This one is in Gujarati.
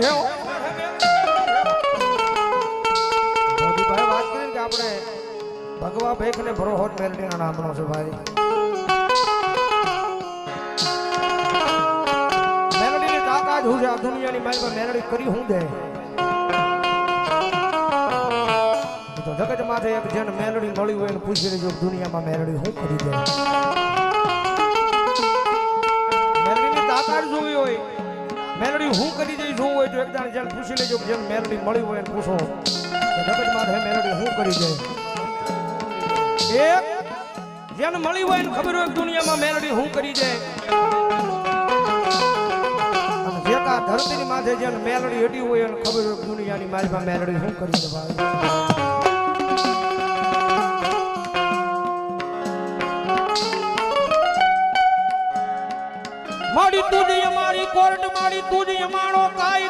છે ભાઈ વાત કરી કે આપણે ભગવા ભેખ ને ભરોહોત મેલડીના નામનો છે ભાઈ મેલડીની તાકાત હું છે આ દુનિયાની મારી પર મેલડી કરી હું દે તો જગત માથે એક જેને મેલડી મળી હોય એને પૂછી લેજો દુનિયામાં મેલડી હું કરી દે મેલડીની તાકાત જોવી હોય મેલડી હું કરી દઈ જોવું હોય તો એકદમ જેને પૂછી લેજો કે જેને મેલડી મળી હોય એને પૂછો જગત માથે મેલડી હું કરી દે એક જેને મળી હોય એને ખબર હોય દુનિયામાં મેલડી હું કરી દે અને જેતા ધરતીની માથે જેને મેલડી હટી હોય એને ખબર હોય દુનિયાની મારીમાં મેલડી હું કરી દે ભાઈ મારી તુજી અમારી કોર્ટ મારી તુજી અમારો કાય